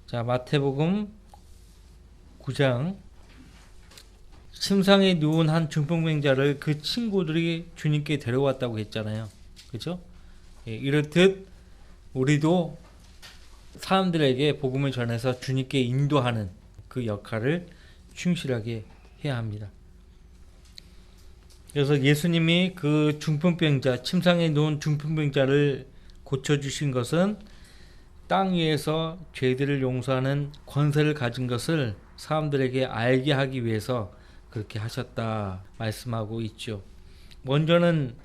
자, 마태복음 9장. 침상에 누운 한 중풍병자를 그 친구들이 주님께 데려왔다고 했잖아요. 그죠? 예, 이렇듯 우리도 사람들에게 복음을 전해서 주님께 인도하는 그 역할을 충실하게 해야 합니다. 그래서 예수님이 그 중풍병자, 침상에 누운 중풍병자를 고쳐주신 것은 땅 위에서 죄들을 용서하는 권세를 가진 것을 사람들에게 알게 하기 위해서 그렇게 하셨다 말씀하고 있죠. 먼저는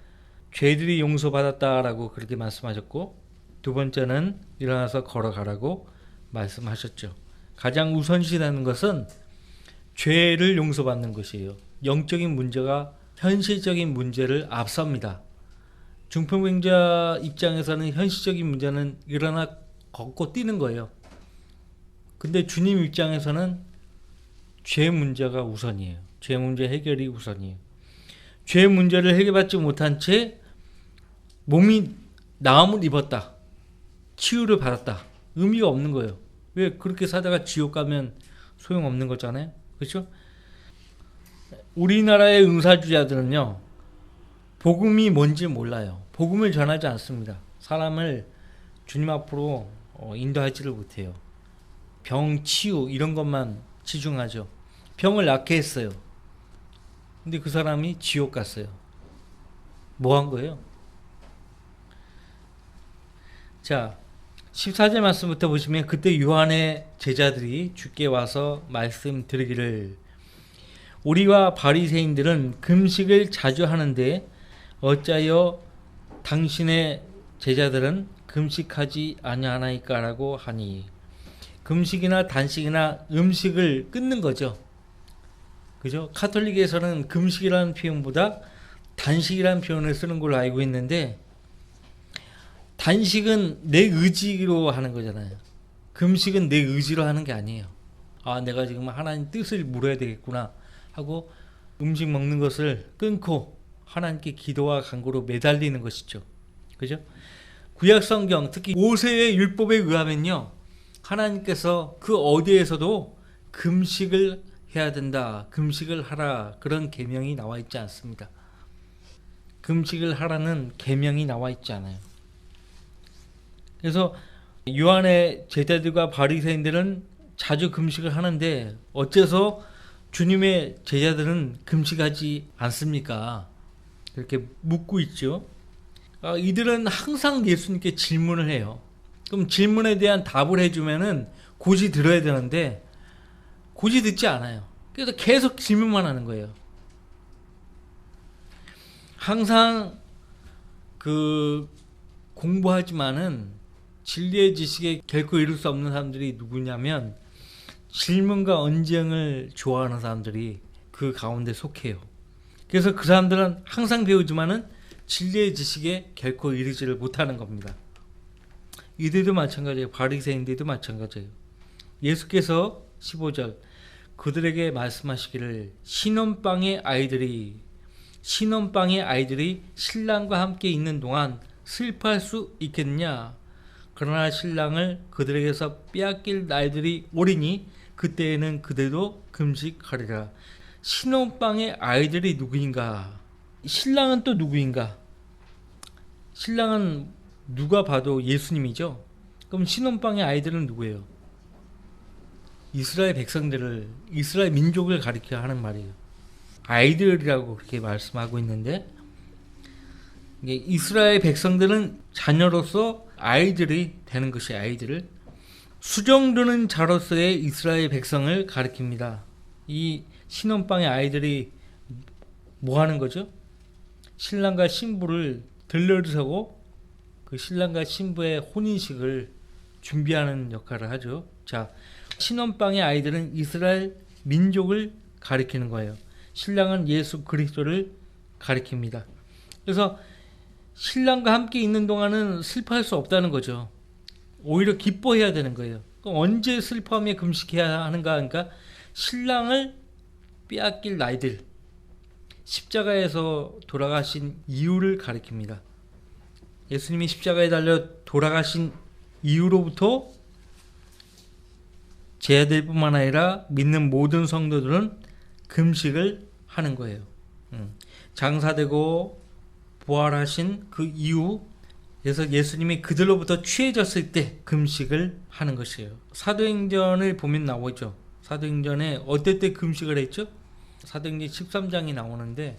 죄들이 용서받았다라고 그렇게 말씀하셨고, 두 번째는 일어나서 걸어가라고 말씀하셨죠. 가장 우선시하는 것은 죄를 용서받는 것이에요. 영적인 문제가 현실적인 문제를 앞섭니다. 중풍병자 입장에서는 현실적인 문제는 일어나 걷고 뛰는 거예요. 근데 주님 입장에서는 죄 문제가 우선이에요. 죄 문제 해결이 우선이에요. 죄 문제를 해결받지 못한 채 몸이 나음을 입었다, 치유를 받았다, 의미가 없는 거예요. 왜? 그렇게 사다가 지옥 가면 소용없는 거잖아요. 그렇죠? 우리나라의 은사주자들은요, 복음이 뭔지 몰라요. 복음을 전하지 않습니다. 사람을 주님 앞으로 인도하지를 못해요. 병 치유 이런 것만 치중하죠. 병을 낫게 했어요. 근데 그 사람이 지옥 갔어요. 뭐 한 거예요? 자, 14절 말씀부터 보시면, 그때 요한의 제자들이 주께 와서 말씀드리기를, 우리와 바리새인들은 금식을 자주 하는데 어찌하여 당신의 제자들은 금식하지 아니하나이까라고 하니. 금식이나 단식이나 음식을 끊는 거죠. 그죠? 카톨릭에서는 금식이라는 표현보다 단식이라는 표현을 쓰는 걸로 알고 있는데, 단식은 내 의지로 하는 거잖아요. 금식은 내 의지로 하는 게 아니에요. 아, 내가 지금 하나님 뜻을 물어야 되겠구나 하고 음식 먹는 것을 끊고 하나님께 기도와 간구로 매달리는 것이죠. 그죠? 구약 성경, 특히 모세의 율법에 의하면요, 하나님께서 그 어디에서도 금식을 해야 된다, 금식을 하라, 그런 계명이 나와 있지 않습니다. 금식을 하라는 계명이 나와 있지 않아요. 그래서 요한의 제자들과 바리새인들은 자주 금식을 하는데 어째서 주님의 제자들은 금식하지 않습니까? 그렇게 묻고 있죠. 이들은 항상 예수님께 질문을 해요. 그럼 질문에 대한 답을 해주면은 고지 들어야 되는데 고지 듣지 않아요. 그래서 계속 질문만 하는 거예요. 항상 공부하지만은 진리의 지식에 결코 이룰 수 없는 사람들이 누구냐면, 질문과 언쟁을 좋아하는 사람들이 그 가운데 속해요. 그래서 그 사람들은 항상 배우지만은 진리의 지식에 결코 이르지를 못하는 겁니다. 이들도 마찬가지예요. 바리새인들도 마찬가지예요. 예수께서 15절 그들에게 말씀하시기를, 신혼방의 아이들이 신랑과 함께 있는 동안 슬퍼할 수 있겠냐? 그러나 신랑을 그들에게서 빼앗길 날들이 오리니 그때에는 그들도 금식하리라. 신혼방의 아이들이 누구인가? 신랑은 또 누구인가? 신랑은 누가 봐도 예수님이죠. 그럼 신혼방의 아이들은 누구예요? 이스라엘 백성들을, 이스라엘 민족을 가리켜 하는 말이에요. 아이들이라고 그렇게 말씀하고 있는데, 이스라엘 백성들은 자녀로서 아이들이 되는 것이, 아이들을 수정드는 자로서의 이스라엘 백성을 가리킵니다. 이 신혼방의 아이들이 뭐 하는 거죠? 신랑과 신부를 들러리서고 그 신랑과 신부의 혼인식을 준비하는 역할을 하죠. 자, 신혼방의 아이들은 이스라엘 민족을 가리키는 거예요. 신랑은 예수 그리스도를 가리킵니다. 그래서 신랑과 함께 있는 동안은 슬퍼할 수 없다는 거죠. 오히려 기뻐해야 되는 거예요. 그럼 언제 슬퍼하며 금식해야 하는가 하니까, 신랑을 빼앗길 날들, 십자가에서 돌아가신 이유를 가리킵니다. 예수님이 십자가에 달려 돌아가신 이후로부터 제자들뿐만 아니라 믿는 모든 성도들은 금식을 하는 거예요. 장사되고 부활하신 그 이후, 그래서 예수님이 그들로부터 취해졌을 때 금식을 하는 것이에요. 사도행전을 보면 나오죠. 사도행전에 어떨 때 금식을 했죠? 사도행전 13장이 나오는데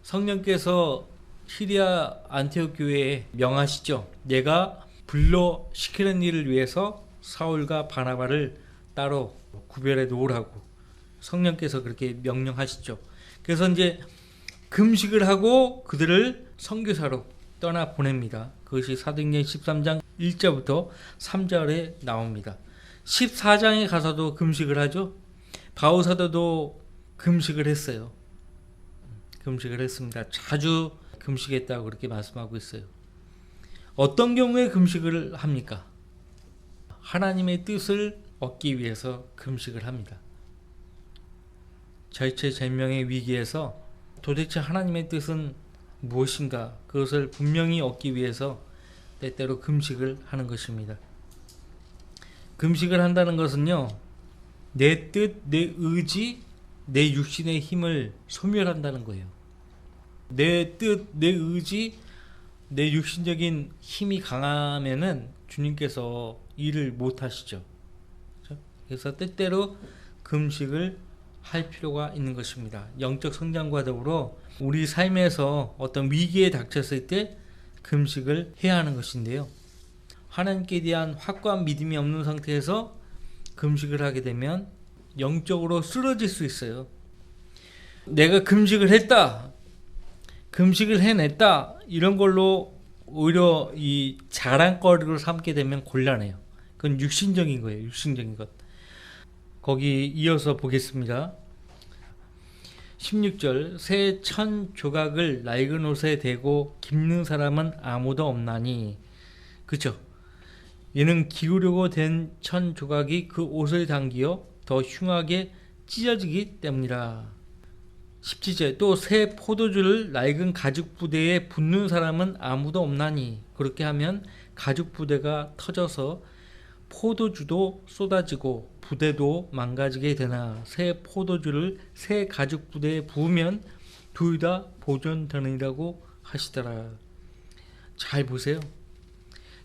성령께서 시리아 안티옥 교회에 명하시죠. 내가 불러 시키는 일을 위해서 사울과 바나바를 따로 구별해 놓으라고 성령께서 그렇게 명령하시죠. 그래서 이제 금식을 하고 그들을 선교사로 떠나 보냅니다. 그것이 사도행전 13장 1절부터 3절에 나옵니다. 14장에 가서도 금식을 하죠. 바울 사도도 금식을 했어요. 금식을 했습니다. 자주 금식했다고 그렇게 말씀하고 있어요. 어떤 경우에 금식을 합니까? 하나님의 뜻을 얻기 위해서 금식을 합니다. 절체절명의 위기에서 도대체 하나님의 뜻은 무엇인가, 그것을 분명히 얻기 위해서 때때로 금식을 하는 것입니다. 금식을 한다는 것은요, 내 뜻, 내 의지, 내 육신의 힘을 소멸한다는 거예요. 내 뜻, 내 의지, 내 육신적인 힘이 강하면은 주님께서 일을 못 하시죠. 그래서 때때로 금식을 할 필요가 있는 것입니다. 영적 성장과 더불어 우리 삶에서 어떤 위기에 닥쳤을 때 금식을 해야 하는 것인데요. 하나님께 대한 확고한 믿음이 없는 상태에서 금식을 하게 되면 영적으로 쓰러질 수 있어요. 내가 금식을 했다, 금식을 해냈다, 이런 걸로 오히려 이 자랑거리로 삼게 되면 곤란해요. 그건 육신적인 거예요. 육신적인 것. 거기 이어서 보겠습니다. 16절, 새 천 조각을 낡은 옷에 대고 깁는 사람은 아무도 없나니. 그쵸? 이는 기우려고 된 천 조각이 그 옷을 당기어 더 흉하게 찢어지기 때문이라. 17절, 또 새 포도주를 낡은 가죽 부대에 붓는 사람은 아무도 없나니. 그렇게 하면 가죽 부대가 터져서 포도주도 쏟아지고 부대도 망가지게 되나, 새 포도주를 새 가죽 부대에 부으면 둘 다 보존되느니라고 하시더라. 잘 보세요.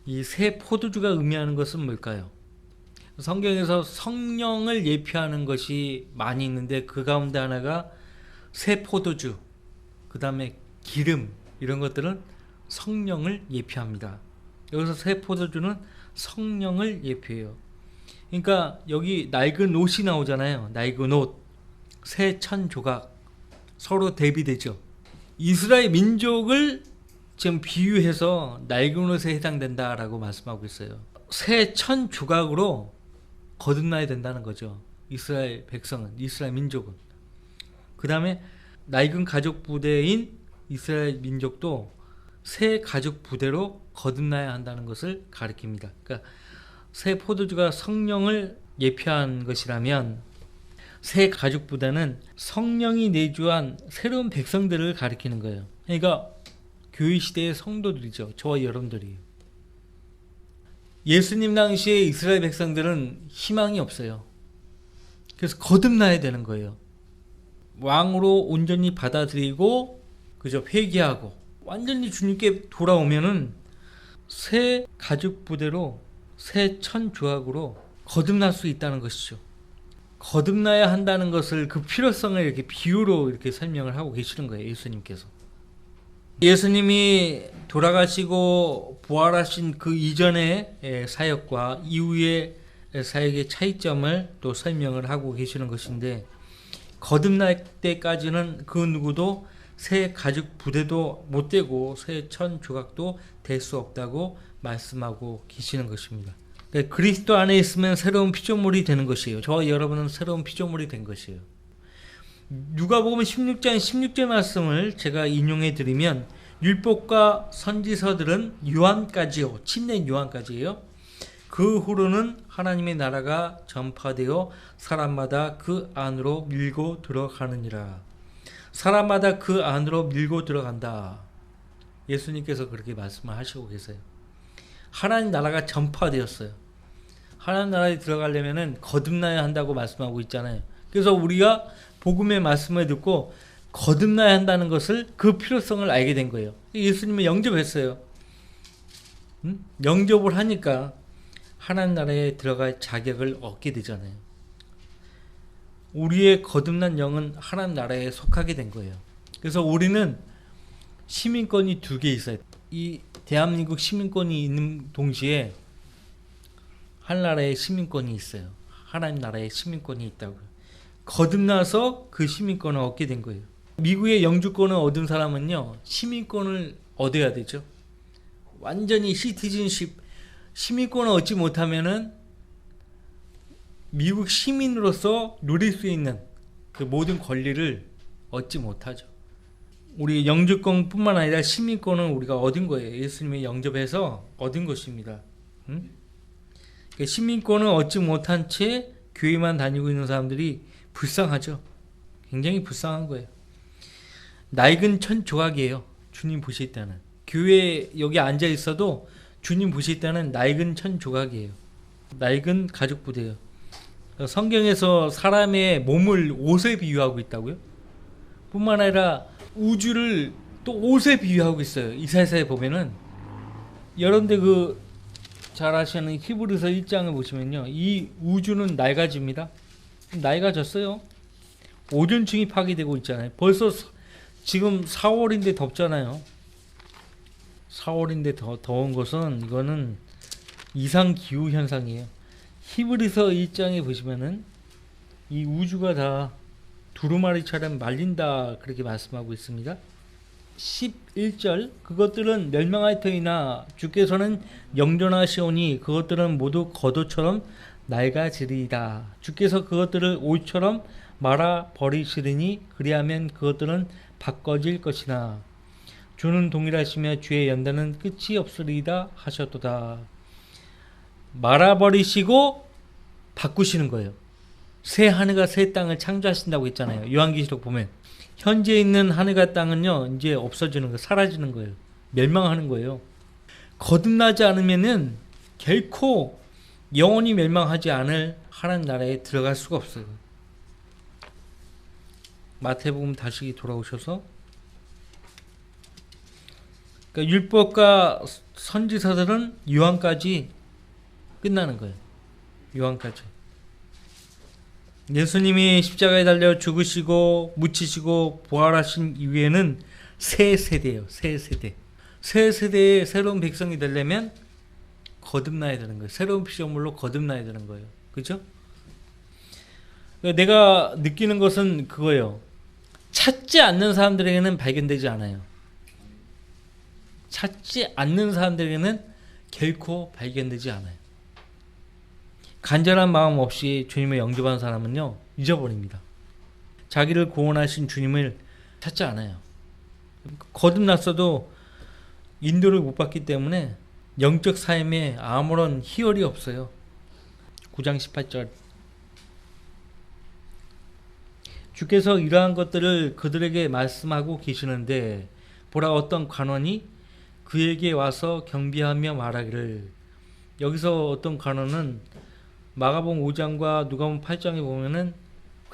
이 새 포도주가 의미하는 것은 뭘까요? 성경에서 성령을 예표하는 것이 많이 있는데 그 가운데 하나가 새 포도주, 그 다음에 기름, 이런 것들은 성령을 예표합니다. 여기서 새 포도주는 성령을 예표해요. 그러니까 여기 낡은 옷이 나오잖아요. 낡은 옷, 새 천 조각, 서로 대비되죠. 이스라엘 민족을 지금 비유해서 낡은 옷에 해당된다라고 말씀하고 있어요. 새 천 조각으로 거듭나야 된다는 거죠. 이스라엘 백성은, 이스라엘 민족은. 그 다음에 낡은 가죽 부대인 이스라엘 민족도 새 가죽 부대로 거듭나야 한다는 것을 가리킵니다. 그러니까 새 포도주가 성령을 예표한 것이라면 새 가죽 부대는 성령이 내주한 새로운 백성들을 가리키는 거예요. 그러니까 교회 시대의 성도들이죠. 저와 여러분들이에요. 예수님 당시에 이스라엘 백성들은 희망이 없어요. 그래서 거듭나야 되는 거예요. 왕으로 온전히 받아들이고 그저 회개하고 완전히 주님께 돌아오면은 새 가죽 부대로, 새 천 조각으로 거듭날 수 있다는 것이죠. 거듭나야 한다는 것을, 그 필요성을 이렇게 비유로 이렇게 설명을 하고 계시는 거예요. 예수님께서. 예수님이 돌아가시고 부활하신 그 이전의 사역과 이후의 사역의 차이점을 또 설명을 하고 계시는 것인데, 거듭날 때까지는 그 누구도 새 가죽 부대도 못 되고 새 천 조각도 될 수 없다고 말씀하고 계시는 것입니다. 그러니까 그리스도 안에 있으면 새로운 피조물이 되는 것이에요. 저와 여러분은 새로운 피조물이 된 것이에요. 누가복음 16장 16절 말씀을 제가 인용해 드리면, 율법과 선지서들은 요한까지요, 침례 요한까지예요. 그 후로는 하나님의 나라가 전파되어 사람마다 그 안으로 밀고 들어가느니라. 사람마다 그 안으로 밀고 들어간다. 예수님께서 그렇게 말씀을 하시고 계세요. 하나님 나라가 전파되었어요. 하나님 나라에 들어가려면은 거듭나야 한다고 말씀하고 있잖아요. 그래서 우리가 복음의 말씀을 듣고 거듭나야 한다는 것을, 그 필요성을 알게 된 거예요. 예수님을 영접했어요. 영접을 하니까 하나님 나라에 들어갈 자격을 얻게 되잖아요. 우리의 거듭난 영은 하나님 나라에 속하게 된 거예요. 그래서 우리는 시민권이 2개 있어요. 이 대한민국 시민권이 있는 동시에 하나님나라의 시민권이 있어요. 하나님 나라의 시민권이 있다고요. 거듭나서 그 시민권을 얻게 된 거예요. 미국의 영주권을 얻은 사람은요, 시민권을 얻어야 되죠. 완전히 시티즌십, 시민권을 얻지 못하면은 미국 시민으로서 누릴 수 있는 그 모든 권리를 얻지 못하죠. 우리 영주권뿐만 아니라 시민권은 우리가 얻은 거예요. 예수님의 영접해서 얻은 것입니다. 시민권을 얻지 못한 채 교회만 다니고 있는 사람들이 불쌍하죠. 굉장히 불쌍한 거예요. 낡은 천 조각이에요. 주님 보실 때는. 교회 여기 앉아 있어도 주님 보실 때는 낡은 천 조각이에요. 낡은 가죽 부대예요. 성경에서 사람의 몸을 옷에 비유하고 있다고요? 뿐만 아니라 우주를 또 옷에 비유하고 있어요. 이사야서에 보면은. 여러분들 잘 아시는 히브리서 1장을 보시면요, 이 우주는 낡아집니다. 낡아졌어요. 오존층이 파괴되고 있잖아요. 벌써 지금 4월인데 덥잖아요. 4월인데 더운 것은, 이거는 이상 기후 현상이에요. 히브리서 1장에 보시면은 이 우주가 다 두루마리처럼 말린다, 그렇게 말씀하고 있습니다. 11절, 그것들은 멸망할 터이나 주께서는 영존하시오니 그것들은 모두 겉옷처럼 낡아지리이다. 주께서 그것들을 옷처럼 말아 버리시리니 그리하면 그것들은 바꿔질 것이나 주는 동일하시며 주의 연단은 끝이 없으리이다 하셨도다. 말아버리시고 바꾸시는 거예요. 새 하늘과 새 땅을 창조하신다고 했잖아요. 요한계시록 보면 현재 있는 하늘과 땅은요, 이제 없어지는 거예요. 사라지는 거예요. 멸망하는 거예요. 거듭나지 않으면은 결코 영원히 멸망하지 않을 하나님 나라에 들어갈 수가 없어요. 마태복음 다시 돌아오셔서, 그러니까 율법과 선지서들은 요한까지 끝나는 거예요. 요한까지. 예수님이 십자가에 달려 죽으시고 묻히시고 부활하신 이후에는 새 세대예요. 새 세대. 새 세대의 새로운 백성이 되려면 거듭나야 되는 거예요. 새로운 피조물로 거듭나야 되는 거예요. 그죠? 내가 느끼는 것은 그거예요. 찾지 않는 사람들에게는 발견되지 않아요. 찾지 않는 사람들에게는 결코 발견되지 않아요. 간절한 마음 없이 주님을 영접한 사람은요, 잊어버립니다. 자기를 구원하신 주님을 찾지 않아요. 거듭났어도 인도를 못 받기 때문에 영적 삶에 아무런 희열이 없어요. 9장 18절, 주께서 이러한 것들을 그들에게 말씀하고 계시는데 보라, 어떤 관원이 그에게 와서 경비하며 말하기를. 여기서 어떤 관원은 마가복음 5장과 누가복음 8장에 보면은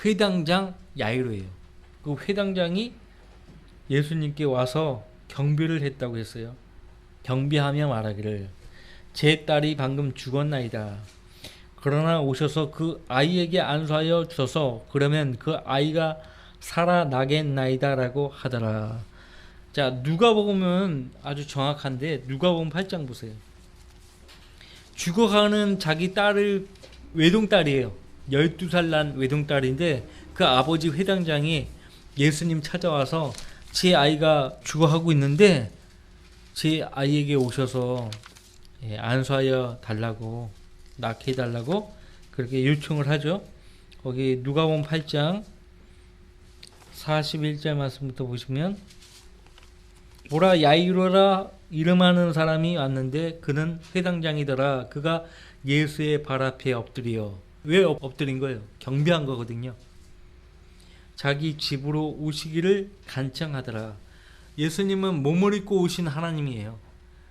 회당장 야이로예요. 그 회당장이 예수님께 와서 경비를 했다고 했어요. 경비하며 말하기를, 제 딸이 방금 죽었나이다. 그러나 오셔서 그 아이에게 안수하여 주소서. 그러면 그 아이가 살아나겠나이다 라고 하더라. 자, 누가복음은 아주 정확한데 누가복음 8장 보세요. 죽어가는 자기 딸을, 외동딸이에요. 12살 난 외동딸인데 그 아버지 회당장이 예수님 찾아와서 제 아이가 죽어가고 있는데 제 아이에게 오셔서 안수하여 달라고, 낳게 해달라고 그렇게 요청을 하죠. 거기 누가복음 8장 41절 말씀부터 보시면, 보라, 야이로라 이름하는 사람이 왔는데 그는 회당장이더라. 그가 예수의 발 앞에 엎드려. 왜 엎드린 거예요? 경배한 거거든요. 자기 집으로 오시기를 간청하더라. 예수님은 몸을 입고 오신 하나님이에요.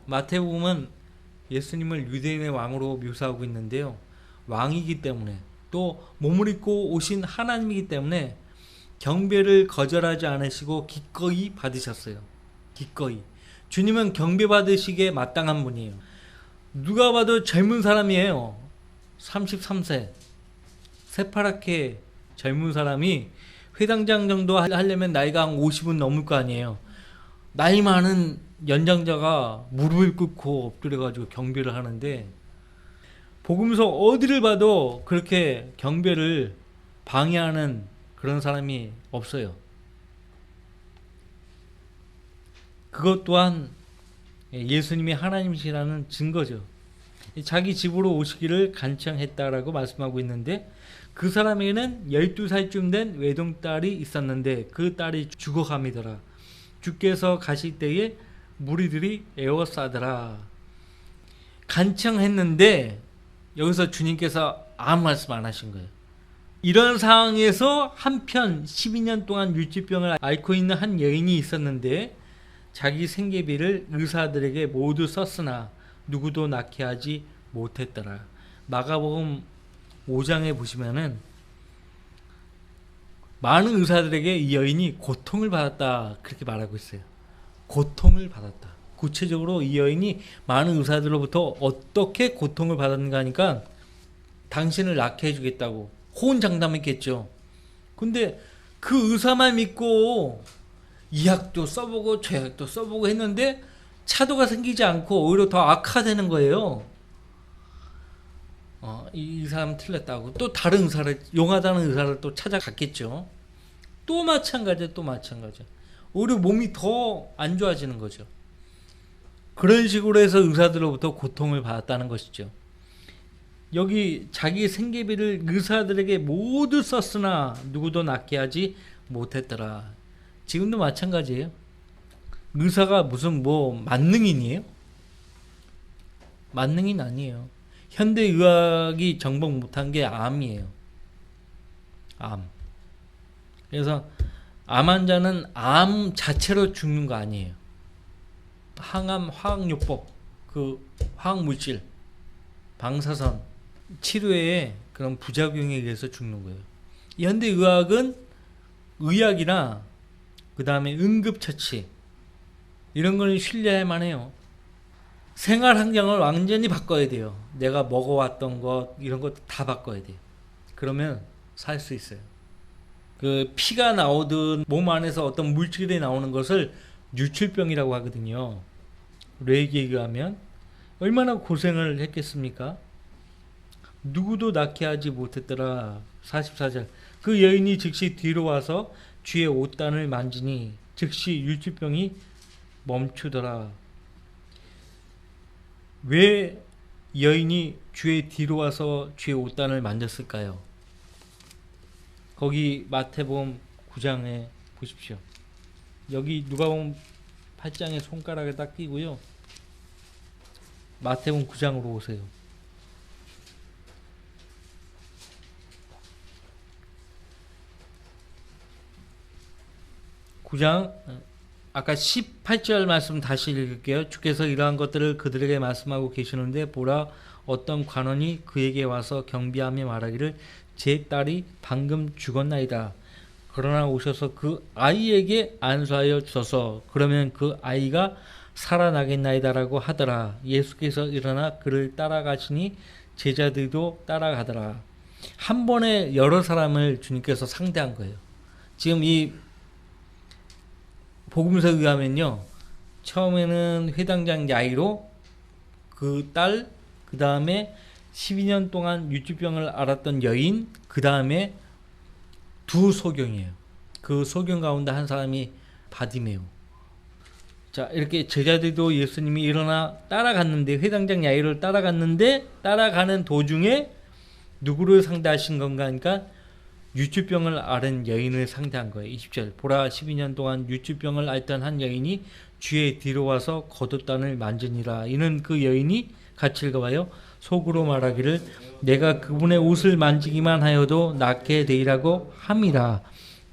마태복음은 예수님을 유대인의 왕으로 묘사하고 있는데요. 왕이기 때문에 또 몸을 입고 오신 하나님이기 때문에 경배를 거절하지 않으시고 기꺼이 받으셨어요. 기꺼이. 주님은 경배 받으시기에 마땅한 분이에요. 누가 봐도 젊은 사람이에요. 33세. 새파랗게 젊은 사람이 회당장 정도 하려면 나이가 한 50은 넘을 거 아니에요. 나이 많은 연장자가 무릎을 꿇고 엎드려가지고 경배를 하는데, 복음서 어디를 봐도 그렇게 경배를 방해하는 그런 사람이 없어요. 그것 또한 예수님이 하나님이시라는 증거죠. 자기 집으로 오시기를 간청했다라고 말씀하고 있는데, 그 사람에게는 12살쯤 된 외동딸이 있었는데 그 딸이 죽어가미더라. 주께서 가실 때에 무리들이 에워싸더라. 간청했는데 여기서 주님께서 아무 말씀 안 하신 거예요. 이런 상황에서 한편 12년 동안 유치병을 앓고 있는 한 여인이 있었는데 자기 생계비를 의사들에게 모두 썼으나 누구도 낫게 하지 못했더라. 마가복음 5장에 보시면은 많은 의사들에게 이 여인이 고통을 받았다 그렇게 말하고 있어요. 고통을 받았다. 구체적으로 이 여인이 많은 의사들로부터 어떻게 고통을 받았는가 하니까 당신을 낫게 해주겠다고 호언장담했겠죠. 근데 그 의사만 믿고 이 약도 써보고 저 약도 써보고 했는데 차도가 생기지 않고 오히려 더 악화되는 거예요. 이 사람 틀렸다고 또 다른 의사를, 용하다는 의사를 또 찾아갔겠죠. 또 마찬가지야. 오히려 몸이 더 안 좋아지는 거죠. 그런 식으로 해서 의사들로부터 고통을 받았다는 것이죠. 여기 자기 생계비를 의사들에게 모두 썼으나 누구도 낫게 하지 못했더라. 지금도 마찬가지예요. 의사가 무슨 만능인이에요? 만능인 아니에요. 현대의학이 정복 못한 게 암이에요. 암. 그래서 암 환자는 암 자체로 죽는 거 아니에요. 항암 화학요법, 그 화학물질, 방사선 치료에 그런 부작용에 의해서 죽는 거예요. 현대의학은 의학이나 그 다음에 응급처치 이런 걸 신뢰할 만해요. 생활 환경을 완전히 바꿔야 돼요. 내가 먹어왔던 것 이런 것 다 바꿔야 돼요. 그러면 살 수 있어요. 그 피가 나오든 몸 안에서 어떤 물질이 나오는 것을 유출병이라고 하거든요. 뇌기에 의하면 얼마나 고생을 했겠습니까? 누구도 낫게 하지 못했더라. 44절. 그 여인이 즉시 뒤로 와서 주의 옷단을 만지니 즉시 유출병이 멈추더라. 왜 여인이 주의 뒤로 와서 주의 옷단을 만졌을까요? 거기 마태복음 9장에 보십시오. 여기 누가복음 8장에 손가락을 딱 끼고요. 마태복음 9장으로 오세요. 9장 아까 18절 말씀 다시 읽을게요. 주께서 이러한 것들을 그들에게 말씀하고 계시는데 보라 어떤 관원이 그에게 와서 경비하며 말하기를 제 딸이 방금 죽었나이다. 그러나 오셔서 그 아이에게 안수하여 주소서. 그러면 그 아이가 살아나겠나이다라고 하더라. 예수께서 일어나 그를 따라가시니 제자들도 따라가더라. 한 번에 여러 사람을 주님께서 상대한 거예요. 지금 이 복음서에 의하면요, 처음에는 회당장 야이로 그 딸, 그 다음에 12년 동안 유치병을 앓았던 여인, 그 다음에 두 소경이에요. 그 소경 가운데 한 사람이 바디메오. 자, 이렇게 제자들도 예수님이 일어나 따라갔는데, 회당장 야이로를 따라갔는데, 따라가는 도중에 누구를 상대하신 건가 하니까 유추병을 앓은 여인을 상대한 거예요. 20절. 보라 12년 동안 유추병을 앓던 한 여인이 주의 뒤로 와서 겉옷단을 만지니라. 이는 그 여인이 같이 읽어봐요. 속으로 말하기를 내가 그분의 옷을 만지기만 하여도 낫게 되리라고 함이라.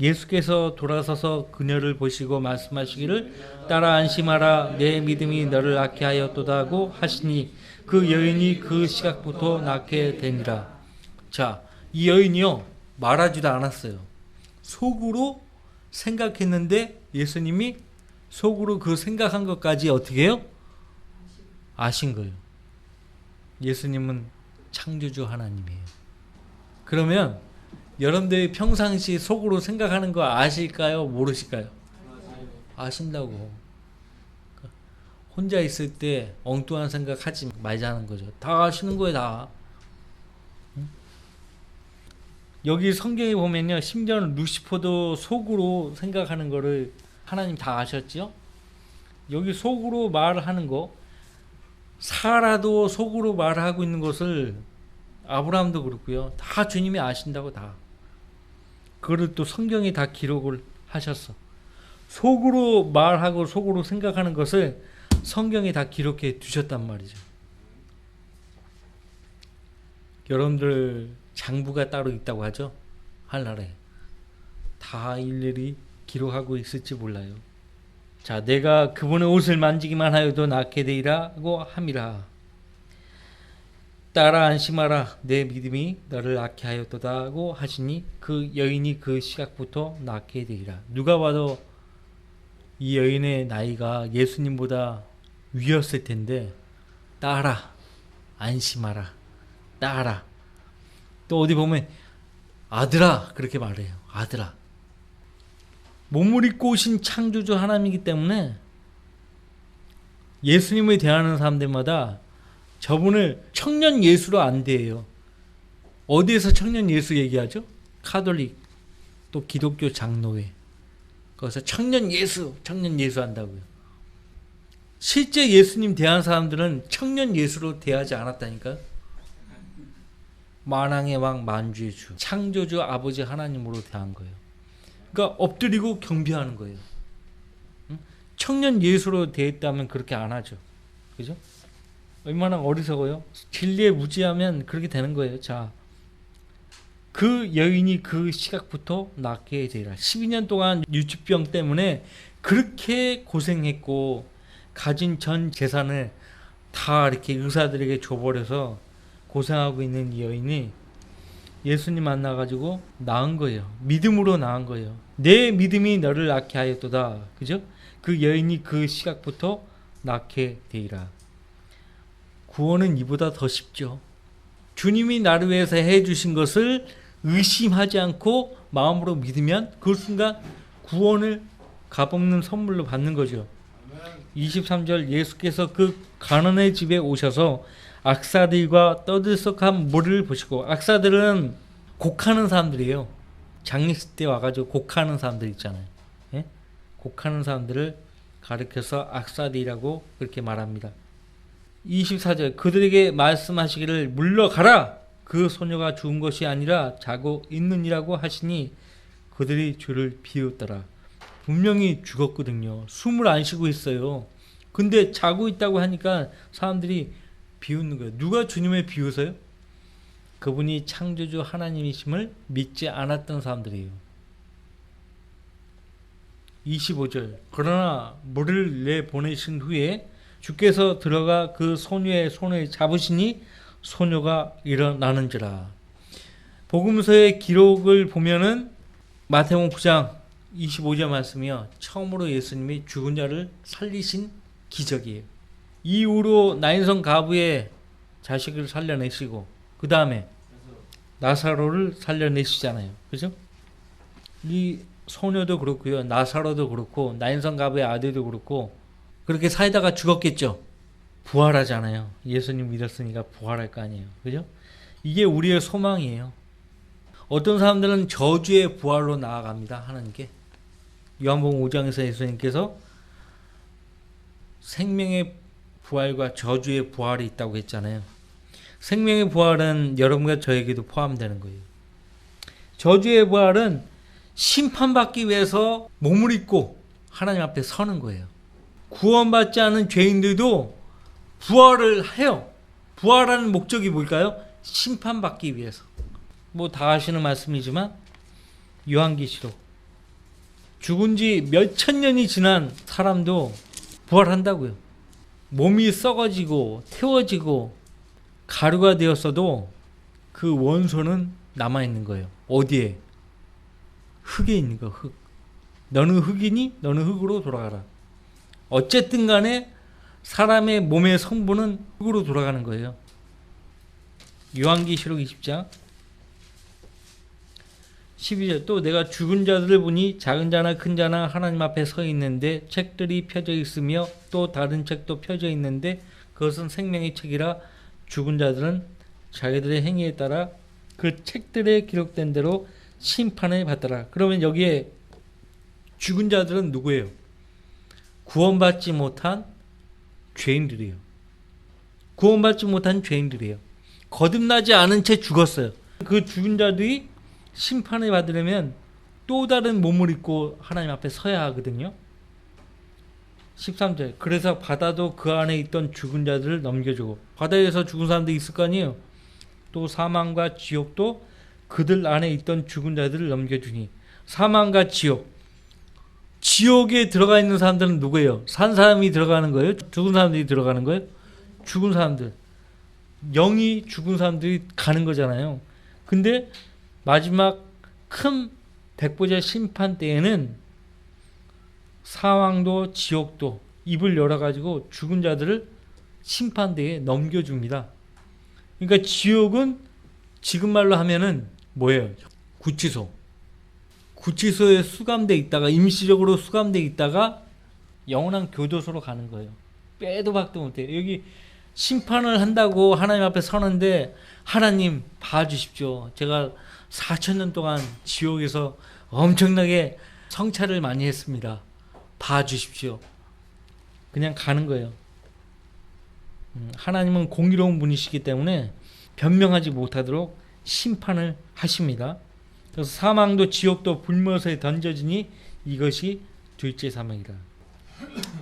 예수께서 돌아서서 그녀를 보시고 말씀하시기를 따라 안심하라. 내 믿음이 너를 낫게 하였도다 하고 하시니 그 여인이 그 시각부터 낫게 되니라. 자, 이 여인이요 말하지도 않았어요. 속으로 생각했는데 예수님이 속으로 그 생각한 것까지 어떻게 해요? 아신 거예요. 예수님은 창조주 하나님이에요. 그러면 여러분들이 평상시 속으로 생각하는 거 아실까요? 모르실까요? 아신다고. 혼자 있을 때 엉뚱한 생각 하지 말자는 거죠. 다 아시는 거예요, 다. 여기 성경에 보면요, 심지어는 루시퍼도 속으로 생각하는 거를 하나님 다 아셨죠? 여기 속으로 말하는 거, 사라도 속으로 말하고 있는 것을 아브라함도 그렇고요, 다 주님이 아신다고 다. 그걸 또 성경에 다 기록을 하셨어. 속으로 말하고 속으로 생각하는 것을 성경에 다 기록해 두셨단 말이죠. 여러분들 장부가 따로 있다고 하죠? 하늘나라에. 다 일일이 기록하고 있을지 몰라요. 자, 내가 그분의 옷을 만지기만 하여도 낫게 되리라고 함이라. 따라 안심하라. 내 믿음이 너를 낫게 하였도다고 하시니 그 여인이 그 시각부터 낫게 되리라. 누가 봐도 이 여인의 나이가 예수님보다 위였을 텐데 따라 안심하라. 따라. 또 어디 보면 아들아 그렇게 말해요. 아들아. 몸을 입고 오신 창조주 하나님이기 때문에 예수님을 대하는 사람들마다 저분을 청년 예수로 안 대해요. 어디에서 청년 예수 얘기하죠? 카톨릭, 또 기독교 장로회. 거기서 청년 예수 한다고요. 실제 예수님 대한 사람들은 청년 예수로 대하지 않았다니까요. 만왕의 왕 만주의 주, 창조주 아버지 하나님으로 대한 거예요. 그러니까 엎드리고 경배하는 거예요. 청년 예수로 대했다면 그렇게 안 하죠. 그죠? 얼마나 어리석어요? 진리에 무지하면 그렇게 되는 거예요. 자, 그 여인이 그 시각부터 낫게 되리라. 12년 동안 유치병 때문에 그렇게 고생했고 가진 전 재산을 다 이렇게 의사들에게 줘버려서 고생하고 있는 이 여인이 예수님 만나가지고 나은 거예요. 믿음으로 나은 거예요. 내 믿음이 너를 낫게 하였도다. 그죠? 그 여인이 그 시각부터 낫게 되리라. 구원은 이보다 더 쉽죠. 주님이 나를 위해서 해주신 것을 의심하지 않고 마음으로 믿으면 그 순간 구원을 값없는 선물로 받는 거죠. 23절 예수께서 그 가난의 집에 오셔서 악사들과 떠들썩한 무리를 보시고, 악사들은 곡하는 사람들이에요. 장례식 때 와가지고 곡하는 사람들 있잖아요. 예? 곡하는 사람들을 가리켜서 악사들이라고 그렇게 말합니다. 24절 그들에게 말씀하시기를 물러가라. 그 소녀가 죽은 것이 아니라 자고 있느니라고 하시니 그들이 주를 비웃더라. 분명히 죽었거든요. 숨을 안 쉬고 있어요. 근데 자고 있다고 하니까 사람들이 비웃는 거예요. 누가 주님을 비웃어요? 그분이 창조주 하나님이심을 믿지 않았던 사람들이에요. 25절 그러나 물을 내보내신 후에 주께서 들어가 그 소녀의 손을 잡으시니 소녀가 일어나는지라. 복음서의 기록을 보면은 마태복음 9장 25절 말씀이요. 처음으로 예수님이 죽은 자를 살리신 기적이에요. 이후로 나인성 가부의 자식을 살려내시고 그 다음에 나사로를 살려내시잖아요. 그죠? 이 소녀도 그렇고요. 나사로도 그렇고 나인성 가부의 아들도 그렇고 그렇게 살다가 죽었겠죠. 부활하잖아요. 예수님 믿었으니까 부활할 거 아니에요. 그죠? 이게 우리의 소망이에요. 어떤 사람들은 저주의 부활로 나아갑니다. 하나님께. 요한복음 5장에서 예수님께서 생명의 부활과 저주의 부활이 있다고 했잖아요. 생명의 부활은 여러분과 저에게도 포함되는 거예요. 저주의 부활은 심판받기 위해서 몸을 입고 하나님 앞에 서는 거예요. 구원받지 않은 죄인들도 부활을 해요. 부활하는 목적이 뭘까요? 심판받기 위해서. 뭐 다 아시는 말씀이지만 요한계시록 죽은 지 몇천 년이 지난 사람도 부활한다고요. 몸이 썩어지고 태워지고 가루가 되었어도 그 원소는 남아있는 거예요. 어디에? 흙에 있는 거, 흙. 너는 흙이니? 너는 흙으로 돌아가라. 어쨌든 간에 사람의 몸의 성분은 흙으로 돌아가는 거예요. 요한계시록 20장 12절 또 내가 죽은 자들을 보니 작은 자나 큰 자나 하나님 앞에 서 있는데 책들이 펴져 있으며 또 다른 책도 펴져 있는데 그것은 생명의 책이라 죽은 자들은 자기들의 행위에 따라 그 책들에 기록된 대로 심판을 받더라. 그러면 여기에 죽은 자들은 누구예요? 구원받지 못한 죄인들이에요. 구원받지 못한 죄인들이에요. 거듭나지 않은 채 죽었어요. 그 죽은 자들이 심판을 받으려면 또 다른 몸을 입고 하나님 앞에 서야 하거든요. 13절 그래서 바다도 그 안에 있던 죽은 자들을 넘겨주고 바다에서 죽은 사람들이 있을 거 아니에요. 또 사망과 지옥도 그들 안에 있던 죽은 자들을 넘겨주니 사망과 지옥에 들어가 있는 사람들은 누구예요? 산 사람이 들어가는 거예요? 죽은 사람들이 들어가는 거예요? 죽은 사람들. 영이 죽은 사람들이 가는 거잖아요. 근데 마지막 큰 백보자 심판 때에는 사망도 지옥도 입을 열어가지고 죽은 자들을 심판대에 넘겨줍니다. 그러니까 지옥은 지금 말로 하면은 뭐예요? 구치소에 수감돼 있다가 임시적으로 수감돼 있다가 영원한 교도소로 가는 거예요. 빼도 박도 못해요. 여기 심판을 한다고 하나님 앞에 서는데 하나님 봐주십시오. 제가 4,000년 동안 지옥에서 엄청나게 성찰을 많이 했습니다. 봐주십시오. 그냥 가는 거예요. 하나님은 공의로운 분이시기 때문에 변명하지 못하도록 심판을 하십니다. 그래서 사망도 지옥도 불못에 던져지니 이것이 둘째 사망이라.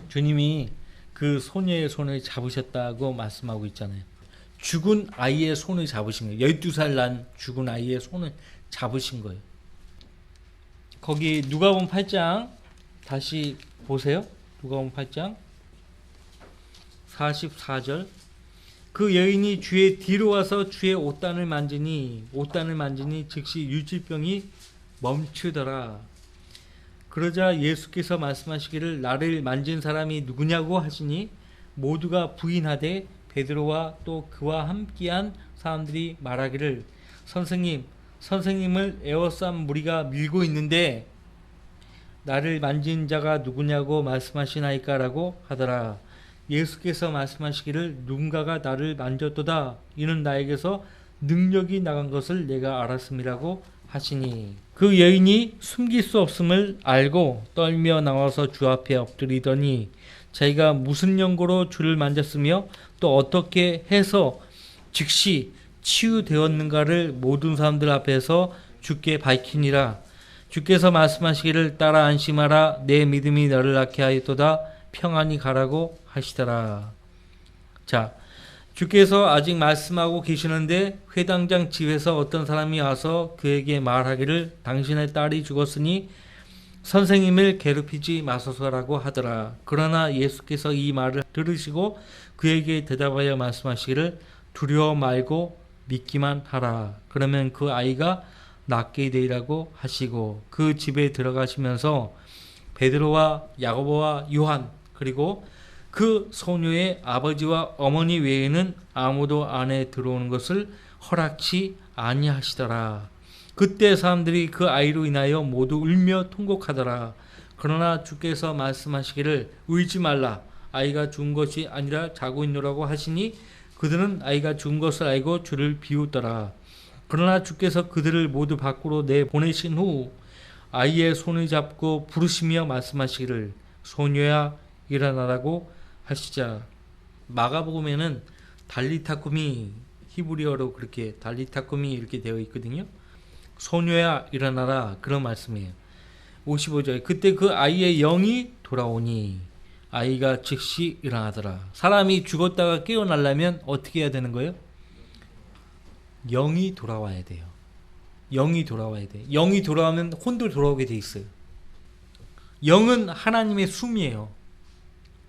주님이 그 소녀의 손을 잡으셨다고 말씀하고 있잖아요. 죽은 아이의 손을 잡으신 거예요. 12살 난 죽은 아이의 손을 잡으신 거예요. 거기 누가복음 8장 다시 보세요. 누가복음 8장 44절 그 여인이 주의 뒤로 와서 주의 옷단을 만지니 즉시 유질병이 멈추더라. 그러자 예수께서 말씀하시기를 나를 만진 사람이 누구냐고 하시니 모두가 부인하되 베드로와 또 그와 함께한 사람들이 말하기를 선생님을 에워싼 무리가 밀고 있는데 나를 만진 자가 누구냐고 말씀하시나이까라고 하더라. 예수께서 말씀하시기를 누군가가 나를 만졌도다. 이는 나에게서 능력이 나간 것을 내가 알았음이라고 하시니 그 여인이 숨길 수 없음을 알고 떨며 나와서 주 앞에 엎드리더니 자기가 무슨 연고로 주를 만졌으며 또 어떻게 해서 즉시 치유되었는가를 모든 사람들 앞에서 주께 밝히니라. 주께서 말씀하시기를 따라 안심하라. 내 믿음이 너를 낫게 하였도다. 평안히 가라고 하시더라. 자, 주께서 아직 말씀하고 계시는데 회당장 집에서 어떤 사람이 와서 그에게 말하기를 당신의 딸이 죽었으니 선생님을 괴롭히지 마소서라고 하더라. 그러나 예수께서 이 말을 들으시고 그에게 대답하여 말씀하시기를 두려워 말고 믿기만 하라. 그러면 그 아이가 낫게 되리라고 하시고 그 집에 들어가시면서 베드로와 야고보와 요한 그리고 그 소녀의 아버지와 어머니 외에는 아무도 안에 들어오는 것을 허락치 아니하시더라. 그때 사람들이 그 아이로 인하여 모두 울며 통곡하더라. 그러나 주께서 말씀하시기를 울지 말라. 아이가 죽은 것이 아니라 자고 있노라고 하시니 그들은 아이가 죽은 것을 알고 주를 비웃더라. 그러나 주께서 그들을 모두 밖으로 내보내신 후 아이의 손을 잡고 부르시며 말씀하시기를 소녀야 일어나라고 하시자. 마가복음에는 달리타쿠미 히브리어로 그렇게 달리타쿠미 이렇게 되어 있거든요. 소녀야 일어나라 그런 말씀이에요. 55절 그때 그 아이의 영이 돌아오니 아이가 즉시 일어나더라. 사람이 죽었다가 깨어나려면 어떻게 해야 되는 거예요? 영이 돌아와야 돼요. 영이 돌아와야 돼. 영이 돌아오면 혼도 돌아오게 돼 있어요. 영은 하나님의 숨이에요.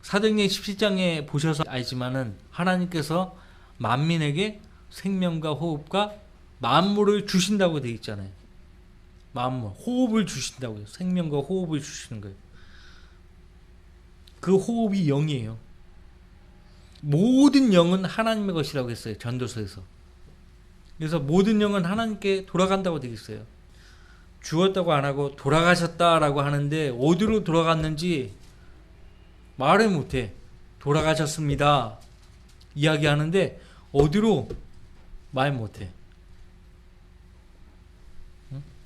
사도행전 17장에 보셔서 알지만은 하나님께서 만민에게 생명과 호흡과 만물을 주신다고 되어 있잖아요. 만물, 호흡을 주신다고요. 생명과 호흡을 주시는 거예요. 그 호흡이 영이에요. 모든 영은 하나님의 것이라고 했어요. 전도서에서. 그래서 모든 영은 하나님께 돌아간다고 되어 있어요. 죽었다고 안 하고 돌아가셨다라고 하는데 어디로 돌아갔는지 말을 못해. 돌아가셨습니다 이야기하는데 어디로 말 못해.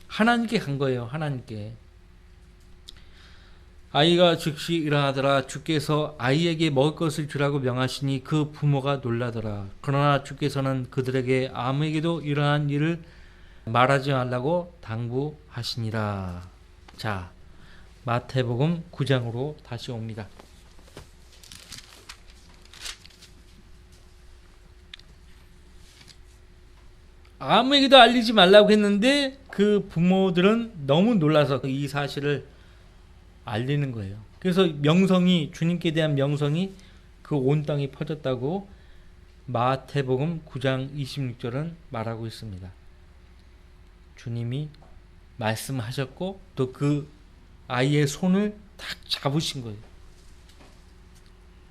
하나님께 간 거예요. 하나님께. 아이가 즉시 일어나더라. 주께서 아이에게 먹을 것을 주라고 명하시니 그 부모가 놀라더라. 그러나 주께서는 그들에게 아무에게도 이러한 일을 말하지 말라고 당부하시니라. 자, 마태복음 9장으로 다시 옵니다. 아무에게도 알리지 말라고 했는데 그 부모들은 너무 놀라서 이 사실을 알리는 거예요. 그래서 명성이, 주님께 대한 명성이 그 온 땅에 퍼졌다고 마태복음 9장 26절은 말하고 있습니다. 주님이 말씀하셨고 또 그 아이의 손을 딱 잡으신 거예요.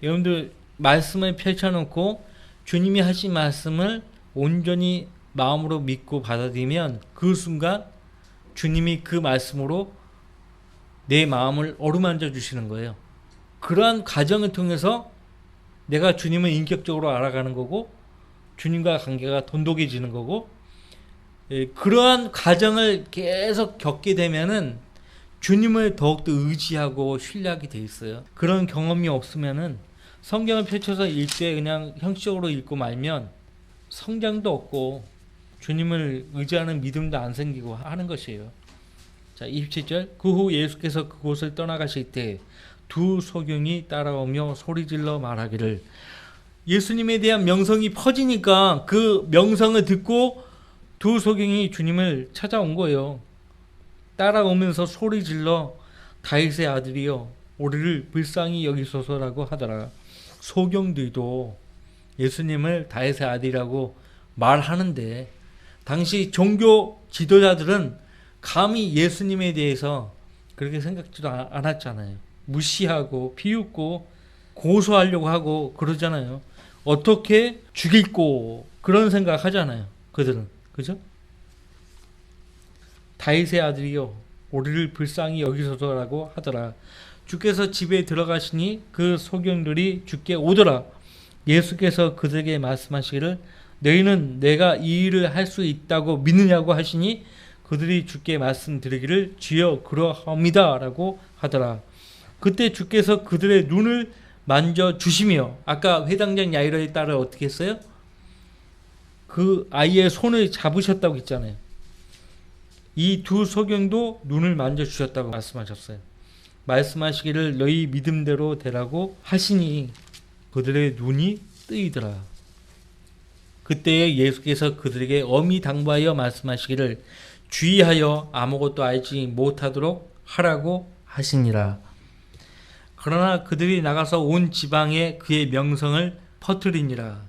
여러분들 말씀을 펼쳐놓고 주님이 하신 말씀을 온전히 마음으로 믿고 받아들이면 그 순간 주님이 그 말씀으로 내 마음을 어루만져 주시는 거예요. 그러한 과정을 통해서 내가 주님을 인격적으로 알아가는 거고 주님과 관계가 돈독해지는 거고, 그러한 과정을 계속 겪게 되면은 주님을 더욱더 의지하고 신뢰하게 돼 있어요. 그런 경험이 없으면은 성경을 펼쳐서 읽을 때 그냥 형식적으로 읽고 말면 성장도 없고 주님을 의지하는 믿음도 안 생기고 하는 것이에요. 자, 27절. 그 후 예수께서 그곳을 떠나가실 때 두 소경이 따라오며 소리질러 말하기를. 예수님에 대한 명성이 퍼지니까 그 명성을 듣고 두 소경이 주님을 찾아온 거예요. 따라오면서 소리질러 다윗의 아들이여 우리를 불쌍히 여기소서라고 하더라. 소경들도 예수님을 다윗의 아들이라고 말하는데 당시 종교 지도자들은 감히 예수님에 대해서 그렇게 생각지도 않았잖아요. 무시하고 비웃고 고소하려고 하고 그러잖아요. 어떻게 죽이고 그런 생각 하잖아요. 그들은. 그죠? 다윗의 아들이요 우리를 불쌍히 여기소서라고 하더라. 주께서 집에 들어가시니 그 소경들이 주께 오더라. 예수께서 그들에게 말씀하시기를 너희는 내가 이 일을 할 수 있다고 믿느냐고 하시니 그들이 주께 말씀드리기를 주여 그러하옵니다 라고 하더라. 그때 주께서 그들의 눈을 만져주시며, 아까 회당장 야이로의 딸을 어떻게 했어요? 그 아이의 손을 잡으셨다고 했잖아요. 이 두 소경도 눈을 만져주셨다고 말씀하셨어요. 말씀하시기를 너희 믿음대로 되라고 하시니 그들의 눈이 뜨이더라. 그때에 예수께서 그들에게 엄히 당부하여 말씀하시기를 주의하여 아무것도 알지 못하도록 하라고 하시니라. 그러나 그들이 나가서 온 지방에 그의 명성을 퍼뜨리니라.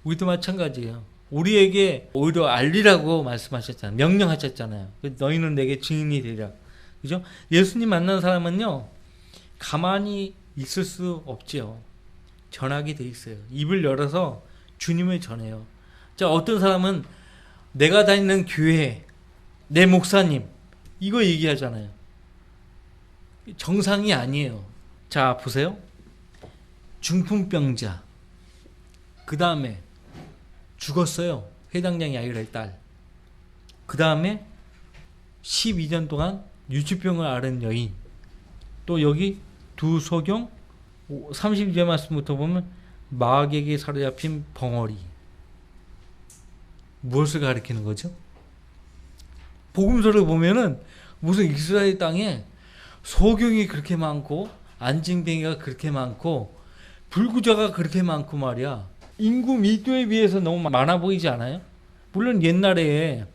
우리도 마찬가지예요. 우리에게 오히려 알리라고 말씀하셨잖아요. 명령하셨잖아요. 너희는 내게 증인이 되리라. 그죠? 예수님 만난 사람은요, 가만히 있을 수 없지요. 전하게 돼 있어요. 입을 열어서 주님을 전해요. 자, 어떤 사람은 내가 다니는 교회, 내 목사님, 이거 얘기하잖아요. 정상이 아니에요. 자, 보세요. 중풍병자. 그 다음에 죽었어요. 회당장 야이로의 딸. 그 다음에 12년 동안 유치병을 앓은 여인. 또 여기 두 소경, 32절 말씀부터 보면 마귀에게 사로잡힌 벙어리. 무엇을 가리키는 거죠? 복음서를 보면은 무슨 이스라엘 땅에 소경이 그렇게 많고 안징뱅이가 그렇게 많고 불구자가 그렇게 많고 말이야. 인구 밀도에 비해서 너무 많아 보이지 않아요? 물론 옛날에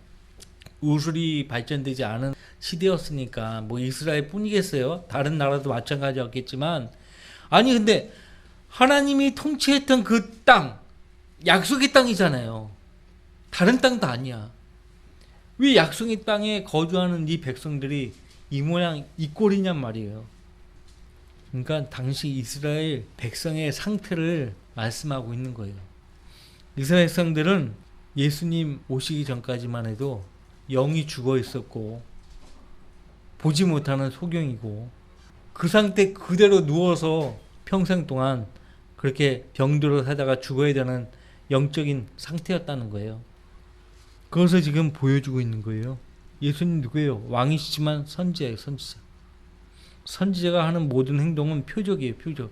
의술이 발전되지 않은 시대였으니까 뭐 이스라엘 뿐이겠어요? 다른 나라도 마찬가지였겠지만, 아니 근데 하나님이 통치했던 그 땅, 약속의 땅이잖아요. 다른 땅도 아니야. 왜 약속의 땅에 거주하는 이 백성들이 이 모양 이 꼴이냔 말이에요. 그러니까 당시 이스라엘 백성의 상태를 말씀하고 있는 거예요. 이스라엘 백성들은 예수님 오시기 전까지만 해도 영이 죽어 있었고 보지 못하는 소경이고 그 상태 그대로 누워서 평생 동안 그렇게 병들어 살다가 죽어야 되는 영적인 상태였다는 거예요. 그것을 지금 보여주고 있는 거예요. 예수님 누구예요? 왕이시지만 선지자예요. 선지자. 선지자가 하는 모든 행동은 표적이에요. 표적.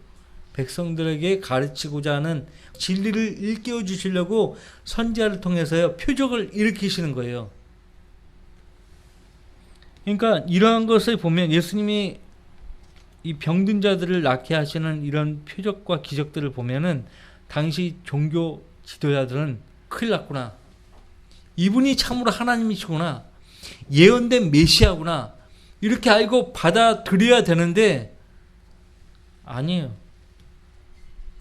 백성들에게 가르치고자 하는 진리를 일깨워 주시려고 선지자를 통해서요 표적을 일으키시는 거예요. 그러니까 이러한 것을 보면 예수님이 이 병든 자들을 낫게 하시는 이런 표적과 기적들을 보면은 당시 종교 지도자들은 큰일 났구나. 이분이 참으로 하나님이시구나. 예언된 메시아구나. 이렇게 알고 받아들여야 되는데 아니에요.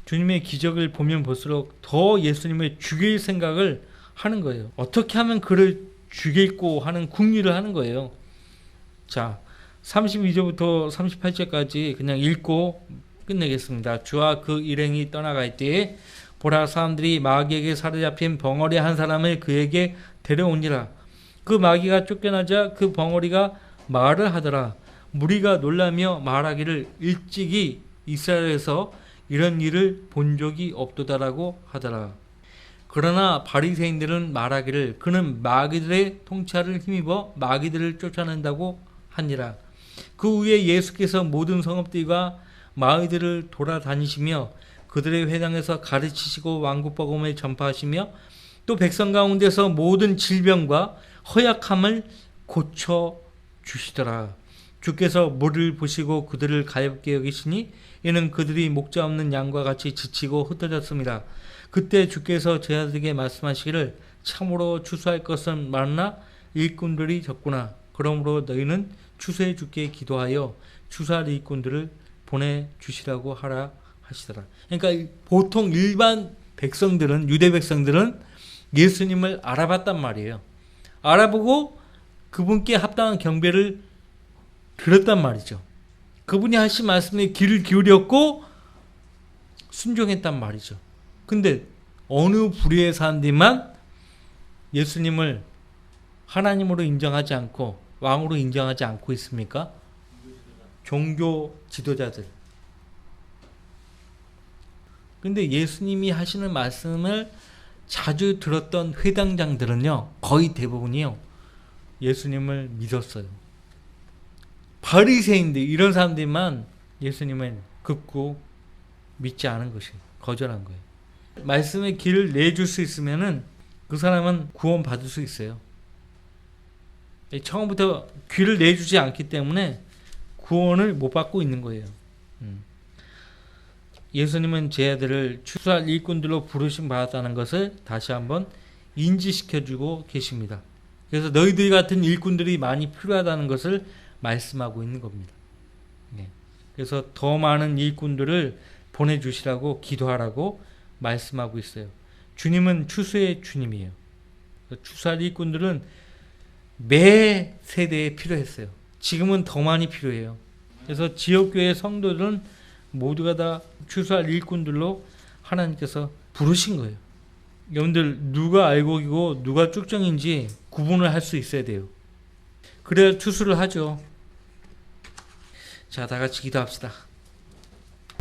주님의 기적을 보면 볼수록 더 예수님을 죽일 생각을 하는 거예요. 어떻게 하면 그를 죽이고 하는 궁리를 하는 거예요. 자, 32절부터 38절까지 그냥 읽고 끝내겠습니다. 주와 그 일행이 떠나갈 때에 보라 사람들이 마귀에게 사로잡힌 벙어리 한 사람을 그에게 데려오니라. 그 마귀가 쫓겨나자 그 벙어리가 말을 하더라. 무리가 놀라며 말하기를 일찍이 이스라엘에서 이런 일을 본 적이 없도다라고 하더라. 그러나 바리새인들은 말하기를 그는 마귀들의 통찰을 힘입어 마귀들을 쫓아낸다고 하니라. 그 후에 예수께서 모든 성읍들과 마을들을 돌아다니시며 그들의 회당에서 가르치시고 왕국복음을 전파하시며 또 백성 가운데서 모든 질병과 허약함을 고쳐 주시더라. 주께서 물을 보시고 그들을 가엾게 여기시니 이는 그들이 목자 없는 양과 같이 지치고 흩어졌습니다. 그때 주께서 제자들에게 말씀하시기를 참으로 추수할 것은 많으나 일꾼들이 적구나. 그러므로 너희는 추수해 주께 기도하여 추수할 일꾼들을 보내주시라고 하라 하시더라. 그러니까 보통 일반 백성들은 유대 백성들은 예수님을 알아봤단 말이에요. 알아보고 그분께 합당한 경배를 드렸단 말이죠. 그분이 하신 말씀에 귀를 기울였고 순종했단 말이죠. 근데 어느 부류의 사람들만 예수님을 하나님으로 인정하지 않고 왕으로 인정하지 않고 있습니까? 종교 지도자들. 근데 예수님이 하시는 말씀을 자주 들었던 회당장들은요, 거의 대부분이요, 예수님을 믿었어요. 바리새인들 이런 사람들만 예수님을 긋고 믿지 않은 것이 거절한 거예요. 말씀의 길을 내줄 수 있으면은 그 사람은 구원 받을 수 있어요. 처음부터 귀를 내주지 않기 때문에 구원을 못 받고 있는 거예요. 예수님은 제자들을 추수할 일꾼들로 부르심 받았다는 것을 다시 한번 인지시켜주고 계십니다. 그래서 너희들 같은 일꾼들이 많이 필요하다는 것을 말씀하고 있는 겁니다. 그래서 더 많은 일꾼들을 보내주시라고 기도하라고 말씀하고 있어요. 주님은 추수의 주님이에요. 추수할 일꾼들은 매 세대에 필요했어요. 지금은 더 많이 필요해요. 그래서 지역교회 성도들은 모두가 다 추수할 일꾼들로 하나님께서 부르신 거예요. 여러분들 누가 알곡이고 누가 쭉정인지 구분을 할 수 있어야 돼요. 그래야 추수를 하죠. 자, 다 같이 기도합시다.